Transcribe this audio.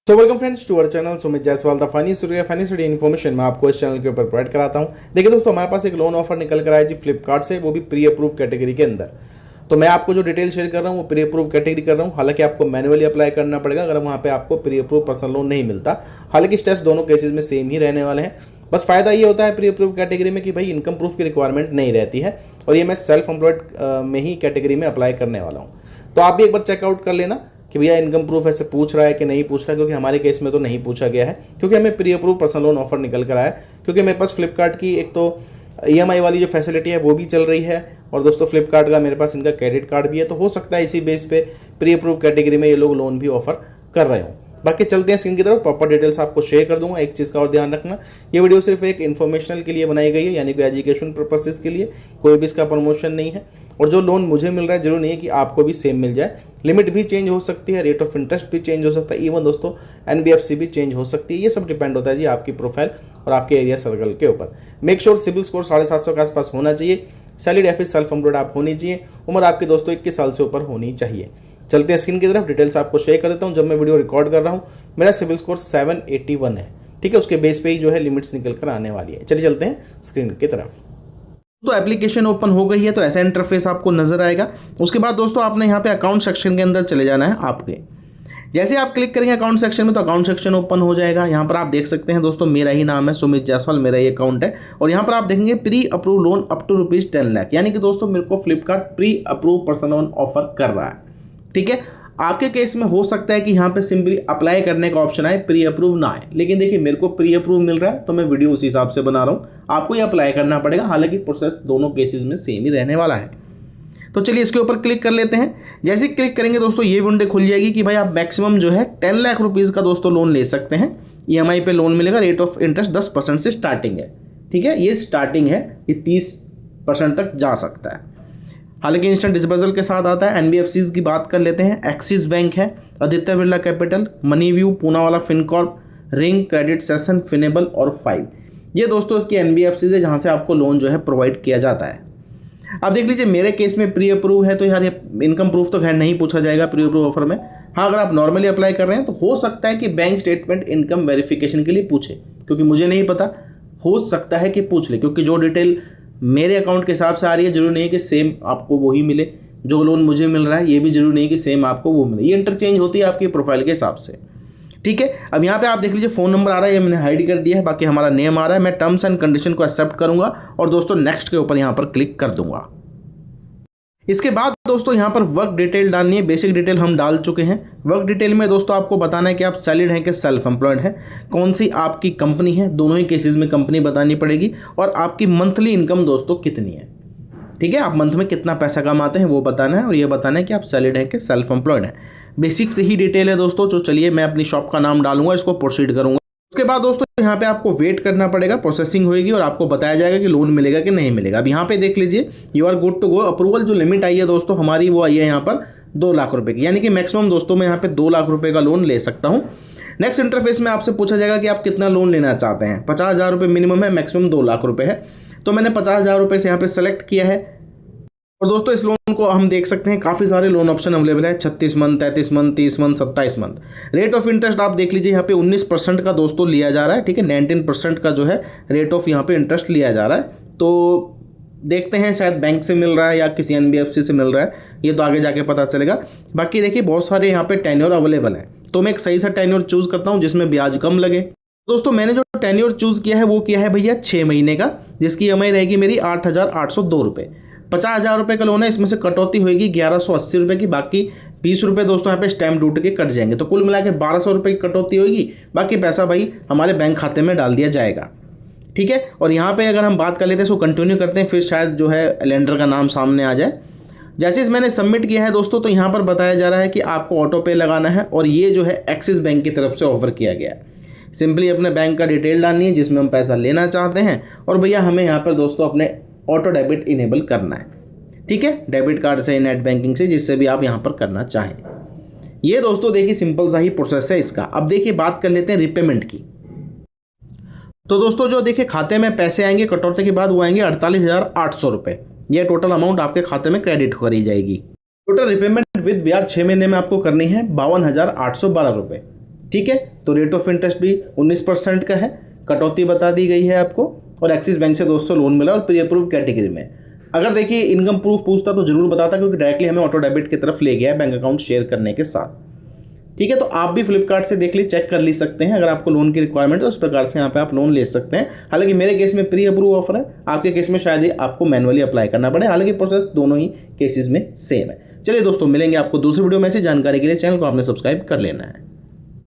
So welcome friends to our channel Sumit Jaiswal the funny study information मैं आपको इस channel के ऊपर प्रोवाइड कराता हूं। देखिए दोस्तों, हमारे पास एक लोन ऑफर निकल कर आया जी फ्लिपकार्ट से, वो भी प्री अप्रूव कैटेगरी के अंदर। तो मैं आपको जो डिटेल शेयर कर रहा हूँ वो प्री अप्रूव कैटेगरी कर रहा हूँ। हालांकि आपको मैनुअली अप्लाई करना पड़ेगा अगर वहाँ पे आपको प्री अप्रूव पर्सनल लोन नहीं मिलता। हालांकि स्टेप्स दोनों केसेज में सेम ही रहने वाले हैं। बस फायदा ये होता है प्री अप्रूव कैटेगरी में कि भाई इनकम प्रूफ की रिक्वायरमेंट नहीं रहती है, और ये मैं सेल्फ एम्प्लॉयड में ही कैटेगरी में अप्लाई करने वाला हूँ। तो आप भी एक बार चेकआउट कर लेना कि भैया इनकम प्रूफ ऐसे पूछ रहा है कि नहीं पूछ रहा है, क्योंकि हमारे केस में तो नहीं पूछा गया है, क्योंकि हमें pre approve personal loan offer निकल कर आया। क्योंकि मेरे पास फ्लिपकार्ट की एक तो EMI वाली जो फैसिलिटी है वो भी चल रही है, और दोस्तों फ्लिपकार्ट का मेरे पास इनका क्रेडिट कार्ड भी है। तो हो सकता है इसी बेस पे प्री अप्रूव कैटेगरी में ये लोग लोन भी ऑफर कर रहे हों। बाकी चलते हैं स्क्रीन की तरफ, प्रॉपर डिटेल्स आपको शेयर कर दूंगा। एक चीज़ का और ध्यान रखना, ये वीडियो सिर्फ एक इन्फॉर्मेशनल के लिए बनाई गई है, यानी कि एजुकेशन पर्पसेस के लिए, कोई भी इसका प्रमोशन नहीं है। और जो लोन मुझे मिल रहा है जरूर नहीं है कि आपको भी सेम मिल जाए। लिमिट भी चेंज हो सकती है, रेट ऑफ इंटरेस्ट भी चेंज हो सकता है, इवन दोस्तों NBFC भी चेंज हो सकती है। ये सब डिपेंड होता है जी आपकी प्रोफाइल और आपके एरिया सर्कल के ऊपर। मेक श्योर सिबिल स्कोर 750 के आसपास होना चाहिए। सैलरी या फिर सेल्फ एम्प्लॉयड आप होनी चाहिए। उम्र आपके दोस्तों 21 साल से ऊपर होनी चाहिए। चलते हैं स्क्रीन की तरफ, डिटेल्स आपको शेयर कर देता हूँ। जब मैं वीडियो रिकॉर्ड कर रहा हूँ मेरा सिबिल स्कोर 781 है, ठीक है। उसके बेस पे ही जो है लिमिट्स निकल कर आने वाली है। चलिए चलते हैं स्क्रीन की तरफ। तो एप्लीकेशन ओपन हो गई है, तो ऐसा इंटरफेस आपको नजर आएगा। उसके बाद दोस्तों आपने यहाँ पे अकाउंट सेक्शन के अंदर चले जाना है आपके। जैसे आप क्लिक करेंगे अकाउंट सेक्शन में तो अकाउंट सेक्शन ओपन हो जाएगा। यहाँ पर आप देख सकते हैं दोस्तों, मेरा ही नाम है सुमित जायसवाल, मेरा ये अकाउंट है। और यहाँ पर आप देखेंगे pre approve loan up to ₹10 lakh, यानी कि दोस्तों मेरे को Flipkart pre approve personal loan offer कर रहा है, ठीक है। आपके केस में हो सकता है कि यहाँ पे सिंपली अप्लाई करने का ऑप्शन आए, प्री अप्रूव ना आए। लेकिन देखिए मेरे को प्री अप्रूव मिल रहा है तो मैं वीडियो उसी हिसाब से बना रहा हूँ। आपको ये अप्लाई करना पड़ेगा, हालांकि प्रोसेस दोनों केसेस में सेम ही रहने वाला है। तो चलिए इसके ऊपर क्लिक कर लेते हैं। जैसे क्लिक करेंगे दोस्तों ये विंडो खुल जाएगी कि भाई आप मैक्सिमम जो है 10 लाख रुपीज़ का दोस्तों लोन ले सकते हैं। EMI पे लोन मिलेगा, रेट ऑफ इंटरेस्ट 10% से स्टार्टिंग है, ठीक है। ये स्टार्टिंग है, ये 30% तक जा सकता है। हालांकि इंस्टेंट डिस्बर्सल के साथ आता है। NBFCs की बात कर लेते हैं। एक्सिस बैंक है, Aditya Birla capital, Moneyview, Poonawalla Fincorp, Ring, Credit Saison, Finnable और 5। ये दोस्तों इसकी NBFCs है जहां से आपको लोन जो है प्रोवाइड किया जाता है। अब देख लीजिए मेरे केस में प्री अप्रूव है, तो यार इनकम प्रूफ तो खैर नहीं पूछा जाएगा प्री अप्रूव ऑफर में। हाँ, अगर आप नॉर्मली अप्लाई कर रहे हैं तो हो सकता है कि बैंक स्टेटमेंट इनकम वेरिफिकेशन के लिए पूछे, क्योंकि मुझे नहीं पता, हो सकता है कि पूछ ले, क्योंकि जो डिटेल मेरे अकाउंट के हिसाब से आ रही है जरूरी नहीं कि सेम आपको वही मिले। जो लोन मुझे मिल रहा है ये भी जरूरी नहीं कि सेम आपको वो मिले, ये इंटरचेंज होती है आपकी प्रोफाइल के हिसाब से, ठीक है। अब यहाँ पे आप देख लीजिए फ़ोन नंबर आ रहा है, ये मैंने हाइड कर दिया है। बाकी हमारा नेम आ रहा है। मैं टर्म्स एंड कंडीशन को एक्सेप्ट करूँगा और दोस्तों नेक्स्ट के ऊपर यहाँ पर क्लिक कर दूंगा। इसके बाद दोस्तों यहाँ पर वर्क डिटेल डालनी है। बेसिक डिटेल हम डाल चुके हैं। वर्क डिटेल में दोस्तों आपको बताना है कि आप सैलरीड हैं कि सेल्फ एम्प्लॉयड हैं, कौन सी आपकी कंपनी है, दोनों ही केसेस में कंपनी बतानी पड़ेगी, और आपकी मंथली इनकम दोस्तों कितनी है, ठीक है। आप मंथ में कितना पैसा कमाते हैं वो बताना है, और ये बताना है कि आप सैलरीड हैं कि सेल्फ एम्प्लॉयड हैं। बेसिक से ही डिटेल है दोस्तों। तो चलिए मैं अपनी शॉप का नाम डालूंगा, इसको प्रोसीड करूँगा। उसके बाद दोस्तों यहाँ पे आपको वेट करना पड़ेगा, प्रोसेसिंग होएगी और आपको बताया जाएगा कि लोन मिलेगा कि नहीं मिलेगा। अब यहाँ पे देख लीजिए you are good to go. Approval जो लिमिट आई है दोस्तों हमारी वो आई है यहाँ पर 2 लाख रुपए की, यानी कि मैक्सिमम दोस्तों मैं यहाँ पे 2 लाख रुपए का लोन ले सकता हूँ। नेक्स्ट इंटरफेस में आपसे पूछा जाएगा कि आप कितना लोन लेना चाहते हैं। 50,000 रुपये मिनिमम है, मैक्सिमम 2 लाख रुपये है। तो मैंने 50,000 रुपये से यहाँ पे सेलेक्ट किया है। और दोस्तों इस लोन को हम देख सकते हैं काफ़ी सारे लोन ऑप्शन अवेलेबल है, 36 month, 33 month, 30 month, 27 month. Rate of interest आप देख लीजिए यहाँ पे 19% का दोस्तों लिया जा रहा है, ठीक है। 19% का जो है रेट ऑफ यहाँ पे इंटरेस्ट लिया जा रहा है। तो देखते हैं शायद बैंक से मिल रहा है या किसी NBFC से मिल रहा है, ये तो आगे जाके पता चलेगा। बाकी देखिए बहुत सारे यहाँ पे टेन्योर अवेलेबल हैं, तो मैं एक सही सा टेन्योर चूज़ करता हूँ जिसमें ब्याज कम लगे। दोस्तों मैंने जो टेन्योर चूज़ किया है वो किया है भैया 6 महीने का, जिसकी EMI रहेगी मेरी 8,802 रुपये। 50,000 रुपये का लोन है, इसमें से कटौती होगी 1180 रुपये की, बाकी 20 रुपये दोस्तों यहाँ पे स्टैम्प ड्यूटी के कट जाएंगे। तो कुल मिला के 1200 रुपये की कटौती होगी, बाकी पैसा भाई हमारे बैंक खाते में डाल दिया जाएगा, ठीक है। और यहाँ पे अगर हम बात कर लेते हैं इसको कंटिन्यू करते हैं, फिर शायद जो है लेंडर का नाम सामने आ जाए। जैसे इस मैंने सबमिट किया है दोस्तों, तो यहाँ पर बताया जा रहा है कि आपको ऑटो पे लगाना है, और ये जो है एक्सिस बैंक की तरफ से ऑफर किया गया है। सिंपली अपने बैंक का डिटेल डालनी है जिसमें हम पैसा लेना चाहते हैं, और भैया हमें यहाँ पर दोस्तों अपने ऑटो डेबिट इनेबल करना है, ठीक है। डेबिट कार्ड से, नेट बैंकिंग से, जिससे भी आप यहाँ पर करना चाहें। ये दोस्तों देखिए सिंपल सा ही प्रोसेस है इसका। अब देखिए बात कर लेते हैं रिपेमेंट की। तो दोस्तों जो देखिए खाते में पैसे आएंगे कटौती के बाद वो आएंगे 48,800 रुपये। ये टोटल अमाउंट आपके खाते में क्रेडिट करी जाएगी। टोटल रिपेमेंट विद ब्याज 6 महीने में आपको करनी है 52,812 रुपये। ठीक है। तो रेट ऑफ इंटरेस्ट भी 19% का है, कटौती बता दी गई है आपको, और एक्सिस बैंक से दोस्तों लोन मिला और प्री अप्रूव कैटेगरी में। अगर देखिए इनकम प्रूफ पूछता तो जरूर बताता, क्योंकि डायरेक्टली हमें ऑटो डेबिट की तरफ ले गया है बैंक अकाउंट शेयर करने के साथ। ठीक है, तो आप भी फ्लिपकार्ट से देख ली, चेक कर ली सकते हैं। अगर आपको लोन की रिक्वायरमेंट है उस प्रकार से यहाँ पे आप लोन ले सकते हैं। हालांकि मेरे केस में प्री अप्रूव ऑफर है, आपके केस में शायद ही आपको मैनुअली अप्लाई करना पड़े। हालांकि प्रोसेस दोनों ही केसेस में सेम है। चलिए दोस्तों, मिलेंगे आपको दूसरी वीडियो में। से जानकारी के लिए चैनल को आपने सब्सक्राइब कर लेना है।